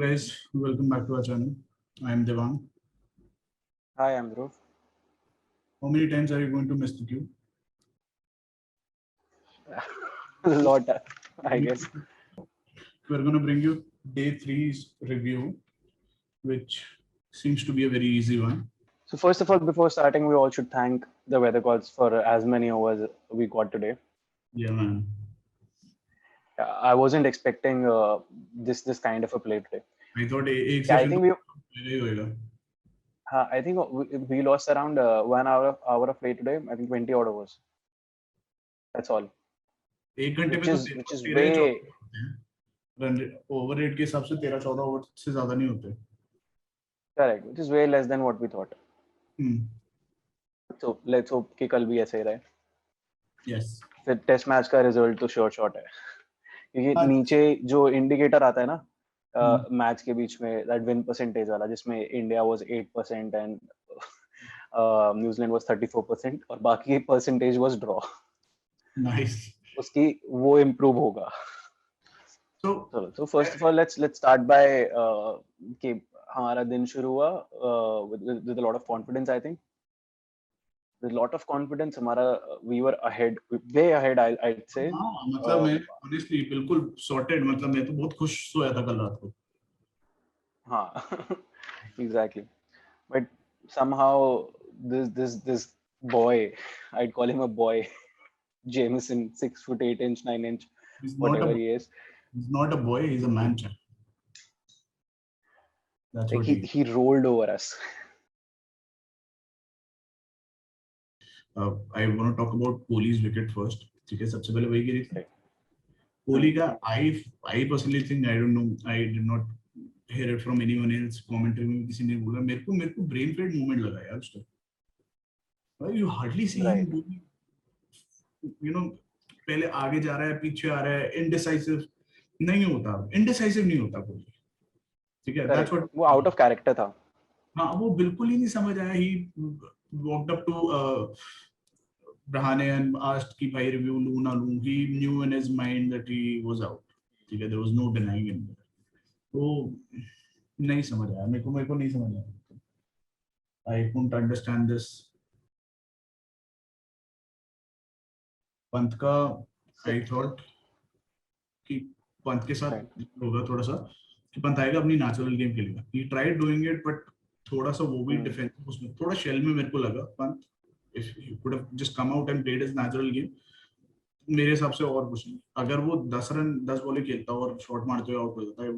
guys, welcome back to our channel. I am Devang. Hi, I'm Dhruv. How many times are you going to miss the queue? A lot, I guess. We're going to bring you day 3's review, which seems to be a very easy one. So first of all, before starting, we all should thank the weather gods for as many overs we got today. Yeah, man. I wasn't expecting this kind of a play today. I thought एक Yeah, session I think we lost around 1 hour of play today. I think 20 odd overs. That's all. एक घंटे में तो which is way run over rate के हिसाब से 13-14 over से ज्यादा नहीं होते. correct, which is way less than what we thought. So let's hope कि कल भी ऐसे ही रहे. Yes. फिर टेस्ट मैच का रिजल्ट तो श्योर शॉट है, क्योंकि नीचे जो इंडिकेटर आता है ना मैच के बीच में, दैट विन परसेंटेज वाला, जिसमें India was 8% and New Zealand was 34% और बाकी परसेंटेज वाज ड्रॉ. नाइस. उसकी वो इम्प्रूव होगा. So first of all, let's start by कि हमारा दिन शुरू हुआ with a lot of confidence. I think with a lot of confidence हमारा we were ahead, way ahead, I'd say. हाँ, मतलब मैं honestly बिल्कुल sorted, मतलब मैं तो बहुत खुश सोया था कल रात को. हाँ, exactly. But somehow this boy, I'd call him a boy, Jameson, 6 foot 8 inch, 9 inch, whatever he is. He's not a boy, he's a man child. That's what he rolled over us. I want to talk about Kohli's wicket first. ठीक है, सबसे पहले वही गिरी थी. Kohli का I personally think, I don't know, I did not hear it from anyone else. Commentary में किसी ने बोला, मेरे को brain fade moment लगा यार उसका. You hardly see him doing, you know, पहले आगे जा रहा है, पीछे आ रहा है, indecisive नहीं होता, indecisive नहीं होता कोई. ठीक है, that's what. वो out of character था. हाँ, वो बिल्कुल ही नहीं समझ आया. He walked up to Rahane and asked कि भाई review लूँ ना लूँ. He knew in his mind that he was out. ठीक है, there was no denying him. तो नहीं समझ आया, मेरे को नहीं समझ आया. I couldn't understand this. Pant का I thought कि पंत के साथ होगा थोड़ा सा कि पंत आएगा अपनी नेचुरल गेम खेलेगा. He tried doing it, but थोड़ा सा वो भी डिफेंस उसमें थोड़ा शेल में मेरे को लगा. Pant if he could have just come out and played his natural game, मेरे हिसाब से और कुछ नहीं. अगर वो 10 बॉलें खेलता और शॉट मारते हुए आउट हो जाता, I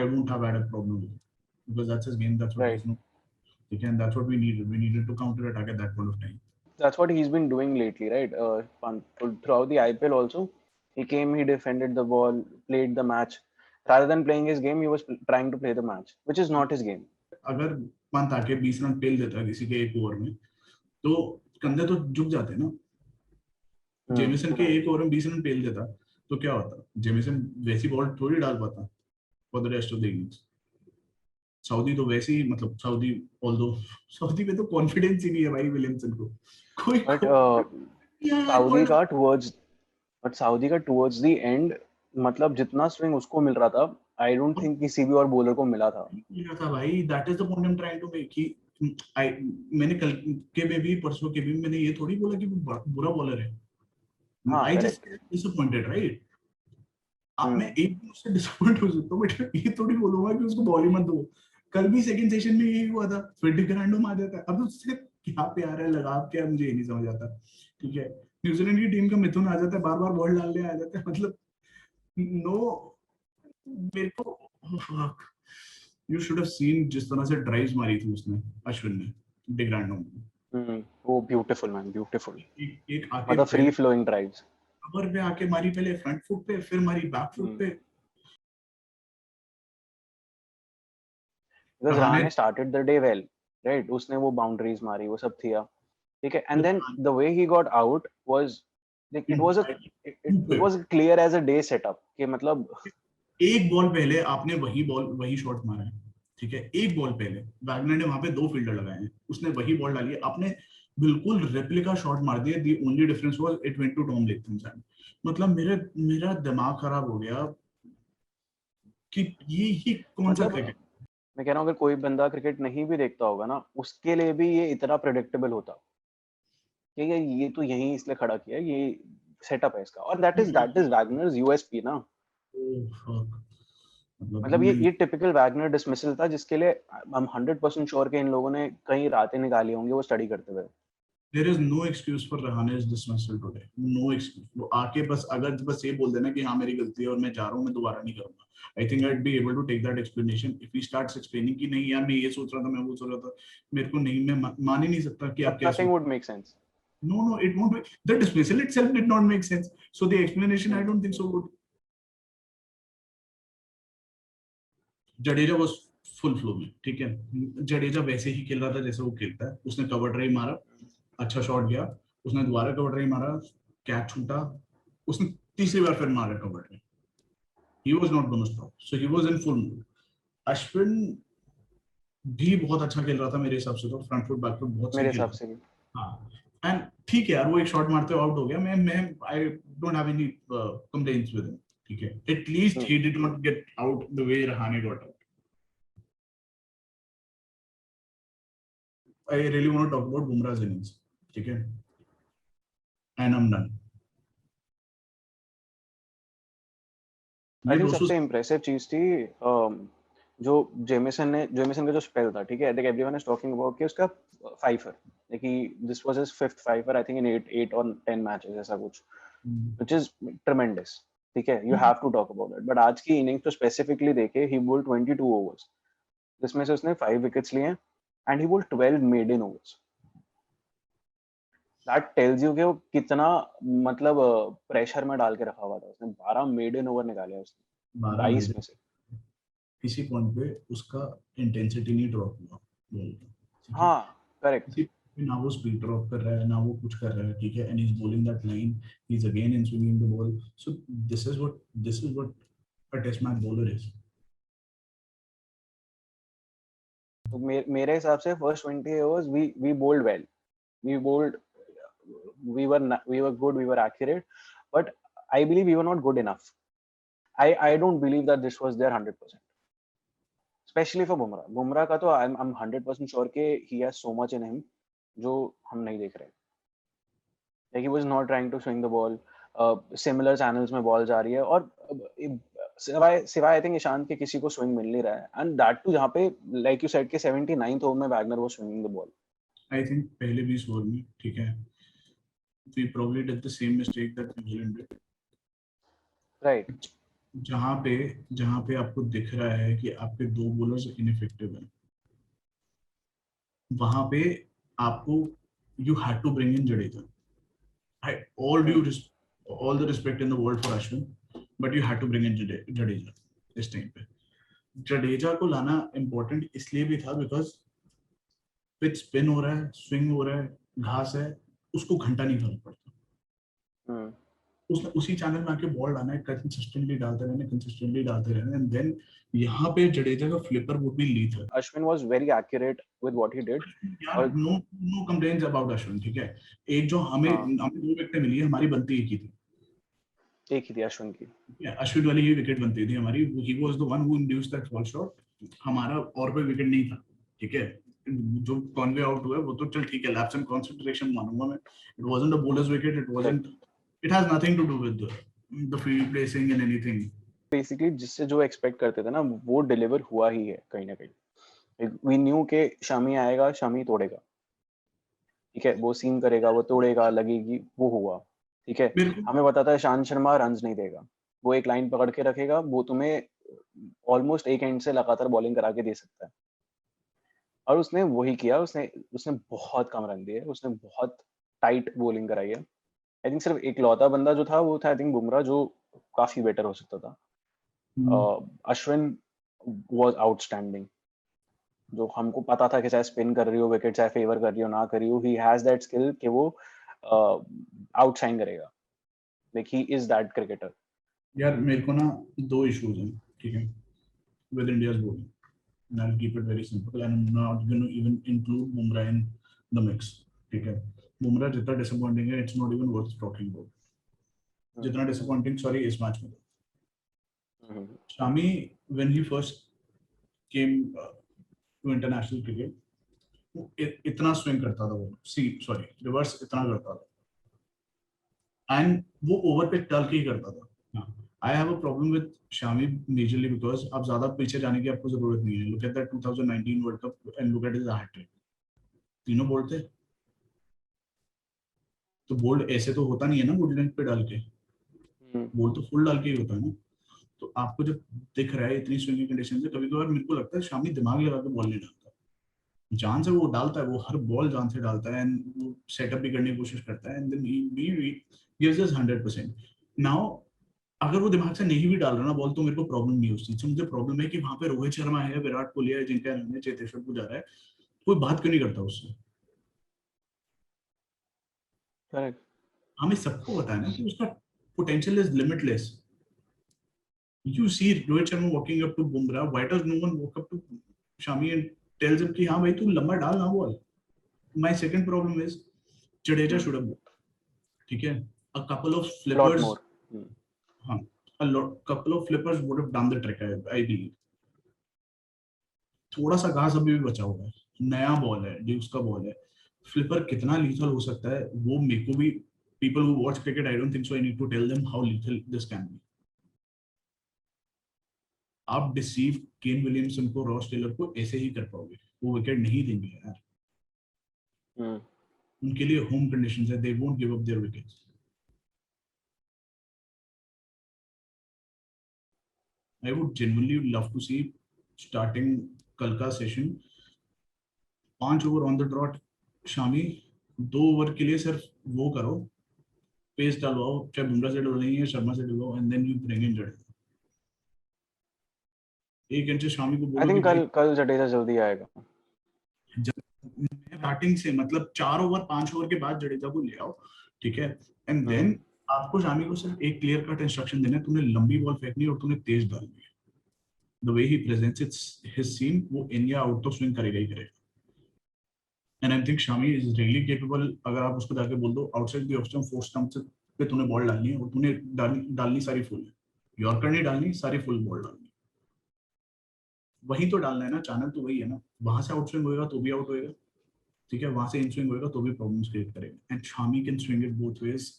wouldn't have had a problem with it, because that's his game, that's what he's known. And that's what we needed to counter attack at that point of time. That's what he's been doing lately, right? Throughout the IPL also, he came, he defended the ball, played the match. Rather than playing his game, he was trying to play the match, which is not his game. अगर पंत आके 20 run पेल देता किसी के एक over में, तो कंधे तो झुक जाते ना. जेमिसन के एक ओवर में 20 रन पेल देता तो क्या होता? जेमिसन वैसी बॉल थोड़ी डाल पाता for the rest of the innings. Saudi तो वैसे ही, मतलब सऊदी में तो कॉन्फिडेंस ही नहीं है भाई विलियमसन को. सऊदी का टुवर्ड्स द एंड, मतलब जितना स्विंग उसको मिल रहा था, आई डोंट थिंक किसी भी और बॉलर को मिला था भाई. That is the point I am trying to make. मैंने कल के में भी, परसों के भी मैंने ये थोड़ी बोला कि वो बुरा बॉलर है. I just disappointed, right? मैं एक उससे डिसअपॉइंट हो सकता हूँ, बट ये थोड़ी बोलूंगा कि उसको बॉल ही मत दो. कल भी सेकंड सेशन में यही हुआ था, फिर डिग्रांडो आ जाता है. अब उससे क्या प्यार है, लगाव क्या, मुझे ये नहीं समझ आता. ठीक है, न्यूजीलैंड की टीम का मिथुन आ जाता है, बार बार बॉल डालने आ जाता है. मतलब नो, मेरे को यू शुड हैव सीन जिस तरह से ड्राइव्स मारी थी उसने, अश्विन ने, डिग्रांडो में. वो ब्यूटीफुल मैन, ब्यूटीफुल. एक मतलब फ्री फ्लोइंग ड्राइव्स. कवर पे आके मारी, पहले फ्रंट फुट पे, फिर मारी बैक फुट पे. Because Rahane started the day well, right? उसने वो बाउंड्रीज मारी, वो सब थी. ठीक है, and then the way he got out was like it was clear as a day setup कि मतलब एक बॉल पहले आपने वही शॉट मारा है. ठीक है, एक बॉल पहले वैगनर ने वहां पे 2 फील्डर लगाए हैं, उसने वही बॉल डाली है. आपने बिल्कुल रेप्लिका शॉट मार दिया. The only difference was it went to Tom Latham side. मतलब मेरा दिमाग खराब हो गया. कि ये कौन सा मतलब क्रिकेट। मैं कह रहा हूँ अगर कोई बंदा क्रिकेट नहीं भी देखता होगा ना, उसके लिए भी ये इतना प्रेडिक्टेबल होता कि ये तो यहीं इसलिए खड़ा किया है, ये सेटअप है इसका, और दैट इज वैगनर्स यूएसपी ना। मतलब ये टिपिकल वैगनर डिसमिसल था, जिसके लिए हम 100% श्योर के इन लोगों ने कई रातें निकाली होंगी वो स्टडी करते हुए। There is no excuse for Rahane's dismissal today. No excuse. वो आके बस अगर बस ये बोल देना कि हाँ मेरी गलती है और मैं जा रहा हूँ, मैं दोबारा नहीं करूंगा. I think I'd be able to take that explanation. If he starts explaining कि नहीं यार मैं ये सोच रहा था, मैं वो सोच रहा था, मेरे को नहीं, मैं मान ही नहीं सकता कि आप क्या सोच. Nothing would make sense. No, it won't be. The dismissal itself did not make sense. So the explanation, I don't think so would. Jadeja was full flow में, ठीक है. जडेजा वैसे ही खेल रहा था जैसे वो खेलता है. उसने कवर ड्राइव मारा, अच्छा शॉट गया, उसने दोबारा कवर ड्राइव मारा, कैच छूटा, उसने तीसरी बार फिर मारा cover drive. He was not going to stop, so he was in full mode. Ashwin भी बहुत अच्छा खेल रहा था मेरे हिसाब से, तो फ्रंट फुट बैक फुट बहुत सही मेरे खेल हिसाब रहा से भी. था. हाँ, एंड ठीक है यार, वो एक शॉट मारते हुए आउट हो गया. मैं I don't have any complaints with him, ठीक है. At least he did not get out the way Rahane got out. I really want to talk about Bumrah's innings, ठीक है, and I'm done. I think सबसे impressive चीज थी जो Jameson का जो स्पेल था, ठीक है. देख एवरीवन इज टॉकिंग अबाउट कि उसका फाइफर, देखिए this was his fifth fifer I think in 8 और 10 मैचेस ऐसा कुछ, व्हिच इज ट्रेमेंडस, ठीक है. You have to talk about it. But आज की इनिंग्स तो स्पेसिफिकली देखे, ही बोल्ड 22 ओवर्स, जिसमें से उसने 5 विकेट्स लिए and he bowled 12 maiden overs. That tells you कि वो कितना मतलब प्रेशर में डाल के रखा हुआ था. उसने 12 मेडन ओवर निकाले उसने 22 में से. किसी पॉइंट पे उसका इंटेंसिटी नहीं ड्रॉप हुआ बॉल का. हाँ करेक्ट. ना वो स्पीड ड्रॉप कर रहा है, ना वो कुछ कर रहा है, ठीक है. And he is bowling that line, he is again in swinging the ball. So this is what a test match bowler is. तो मेरे हिसाब से first 20 overs we bowled well, we bowled, we were good, we were accurate, but I believe we were not good enough. I don't believe that this was their 100%, especially for Bumrah का तो I'm 100% sure के he has so much in him जो हम नहीं देख रहे. Like he was not trying to swing the ball, similar channels में ball जा रही है और सिवाय आई थिंक ईशांत के किसी को स्विंग मिल नहीं रहा है. एंड दैट टू जहाँ पे लाइक यू सेड के 79th ओवर में Wagner was swinging the ball. I think पहले 20 ओवर में, ठीक है, we probably did the same mistake that New Zealand did. Right. जहाँ पे आपको दिख रहा है कि आपके दो बॉलर्स इनइफेक्टिव हैं, वहां पे आपको you had to bring in Jadeja. All the respect in the world for Ashwin, but you had to bring in Jadeja इस टाइम पे. जडेजा को लाना इम्पोर्टेंट इसलिए भी था बिकॉज पिच स्पिन हो रहा है, स्विंग हो रहा है, घास है, उसको घंटा नहीं फर्क पड़ता. उसने उसी चैनल में आके बॉल डालना है, कंसिस्टेंटली डालते रहना एंड देन यहाँ पे जडेजा का flipper would be lethal. Ashwin was very accurate with what he did. यार नो कंप्लेंट्स अबाउट अश्विन, ठीक है. एक जो हमें 2 विकेटें मिली है, हमारी बनती एक ही थी. अश्विन की. अश्विन वाली ही विकेट बनती थी हमारी. He was the one who induced that fall shot. हमारा और कोई विकेट नहीं था, ठीक है. जो कॉनवे आउट हुआ वो तो चल ठीक है, लैप्स इन कंसंट्रेशन मानूंगा मैं. It wasn't a bowler's wicket, it has nothing to do with the field placing and anything. Basically जिससे जो एक्सपेक्ट करते थे ना वो डिलीवर हुआ ही है कहीं ना कहीं. वी न्यू के शामी आएगा, शामी तोड़ेगा, ठीक है. वो सीम करेगा, वो तोड़ेगा, लगेगी, वो हुआ, ठीक है. हमें पता था ईशांत शर्मा रन्स नहीं देगा, वो एक लाइन पकड़ के रखेगा, वो तुम्हें ऑलमोस्ट एक एंड से लगातार बॉलिंग करा के दे सकता है. और उसने वही किया. उसने बहुत कम रन दिए, उसने बहुत टाइट बॉलिंग कराई है. आई थिंक सिर्फ एक लौता बंदा जो था वो था आई थिंक बुमराह, जो काफी बेटर हो सकता था. Ashwin was outstanding. जो हमको पता था कि चाहे स्पिन कर रही हो विकेट, चाहे फेवर कर रही हो ना कर रही हो, ही हैज दैट स्किल कि वो आउटशाइन करेगा. Like he is that cricketer. यार मेरे को ना 2 इश्यूज हैं, ठीक है, with India's bowling. And I'll keep it very simple. I'm not going to even include Bumrah in the mix. ठीक है. Bumrah जितना disappointing है, it's not even worth talking about. जितना disappointing, sorry, इस मैच में. Shami, when he first came to international cricket, वो इतना swing करता था, वो रिवर्स इतना करता था, एंड वो ओवर पे टल के ही करता था. I have a problem with Shami majorly because आप ज्यादा पीछे जाने की आपको जरूरत नहीं है. Look at that 2019 world cup and look at his hat-trick. तीनों बोल्ड थे, तो बोल्ड ऐसे तो होता नहीं है ना वुड लेंथ पे डाल के, बोल्ड तो फुल डाल के ही होता है ना. तो आपको जब दिख रहा है इतनी स्विंगिंग कंडीशन से, कभी कभार मेरे को लगता है शामी दिमाग लगा के बॉल नहीं डालता, जान से वो डालता है, वो हर बॉल जान से डालता है, एंड वो सेटअप भी करने की कोशिश करता है, and then he gives us 100%. Now अगर वो दिमाग से नहीं भी डाल रहा ना बॉल, तो मेरे को प्रॉब्लम नहीं है उस चीज से. मुझे प्रॉब्लम है कि वहां पे रोहित शर्मा है, विराट कोहली है, जिनका है, चेतेश्वर पुजारा है, कोई बात क्यों नहीं करता उससे. करेक्ट. हमें सबको पता है ना कि उसका potential is limitless. You see Rohit Sharma walking up to Bumrah. Why does no one walk up to Shami and tells him कि हाँ भाई तू लंबा डाल ना ball. My second problem is Jadeja should have bowled. ठीक है, a couple of flippers. हाँ, couple of flippers would have done the trick. I believe. थोड़ा सा घास अभी भी बचा हुआ है, नया बॉल है, ड्यूक्स का बॉल है. फ्लिपर कितना लीथल हो सकता है वो मेरे को भी, people who watch cricket, I don't think so I need to tell them how lethal this can be. आप डिसीव केन विलियमसन को, रॉस टेलर को ऐसे ही कर पाओगे, वो विकेट नहीं देंगे यार. उनके लिए होम कंडीशंस है, they won't give up their wickets. I would genuinely love to see starting कल का session 5 over on the trot. Shami 2 over के लिए सिर्फ वो करो, पेस डालवाओ, चाहे बुमराह से डलवाइए या शर्मा से डलवाओ, and then you bring in Jadeja. एक इंच शामी को बोलो, आई थिंक कल जडेजा जल्दी आएगा. बैटिंग से मतलब 4 ओवर 5 ओवर के बाद जडेजा को ले आओ, ठीक है, एंड देन आपको शामी को सिर्फ एक क्लियर कट इंस्ट्रक्शन देना है, तूने लंबी बॉल फेंकनी है और तूने तेज डालनी है. The way he presents it's his scene, वो इन या आउट तो स्विंग करेगा ही करेगा. And I think Shami is really capable. अगर आप उसको जाके बोल दो outside the off stump, 4 stump पे तूने बॉल डालनी है और तूने डालनी सारी फुल है, यॉर्कर नहीं डालनी, सारी फुल बॉल डालनी, वही तो डालना है ना. चैनल तो वही है ना. वहां से आउट स्विंग होएगा तो भी आउट होएगा, ठीक है, वहां से इन स्विंग होएगा तो भी प्रॉब्लम्स क्रिएट करेगा. And Shami can swing it both ways.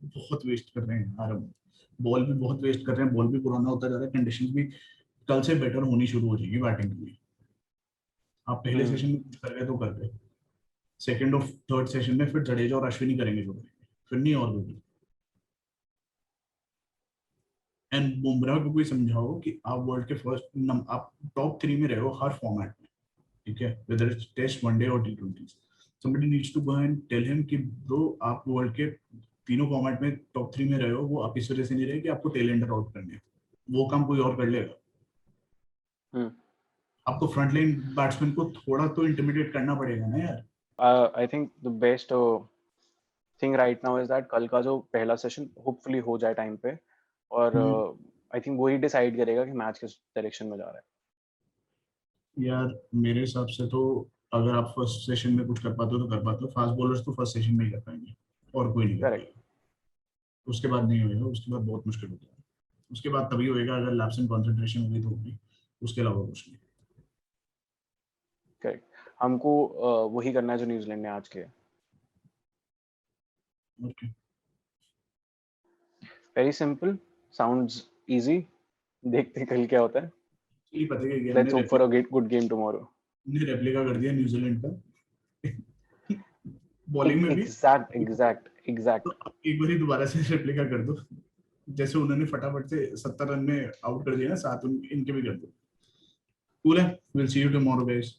बहुत वेस्ट कर रहे हैं यार, बॉल भी बहुत वेस्ट कर रहे हैं, बॉल भी पुराना होता जा रहा है, कंडीशंस भी कल से बेटर होनी शुरू हो जाएगी बैटिंग के लिए. आप पहले सेशन में कर गए तो कर गए, सेकंड और थर्ड सेशन में फिर जडेजा और अश्विनी करेंगे जो करेंगे, फिर नहीं और भी. एंड बुमराह को कोई समझाओ कि आप वर्ल्ड के फर्स्ट आप टॉप 3 में रहे हो हर फॉर्मेट में, ठीक है, whether it's टेस्ट, वनडे और T20s. somebody needs to go and tell him कि ब्रो आप वर्ल्ड के तीनों फॉर्मेट में टॉप 3 में रहे हो, वो आप इस वजह से नहीं रहे कि आपको टेलेंट आउट करने, वो काम कोई और कर लेगा. आपको फ्रंट लाइन बैट्समैन को थोड़ा तो इंटिमिडेट करना पड़ेगा ना यार. I think the best thing right now is that कल का जो पहला सेशन होपफुली हो जाए टाइम पे, और आई थिंक वही डिसाइड करेगा कि मैच किस डायरेक्शन में जा रहा है. यार मेरे हिसाब से तो अगर आप फर्स्ट सेशन में कुछ कर पाते हो तो कर पाते हो. फास्ट बॉलर्स तो फर्स्ट सेशन में ही कर पाएंगे और कोई नहीं कर पाएगा. उसके बाद नहीं होएगा, उसके बाद बहुत मुश्किल होता है. उसके बाद तभी होएगा अगर लैप्स इन कंसंट्रेशन होगी तो होगी, उसके अलावा कुछ नहीं. करेक्ट. हमको वही करना है जो न्यूजीलैंड ने आज किया. Okay, very simple, sounds easy. देखते कल क्या होता है. चलिए पता है कि let's hope for a good game tomorrow. ने रेप्लिका कर दिया न्यूजीलैंड का बॉलिंग में भी. एग्जैक्ट. तो एक बार ही दोबारा से रेप्लिका कर दो, जैसे उन्होंने फटाफट से 70 रन में आउट कर दिया ना 7, इनके भी कर दो. कूल है. Will see you tomorrow guys.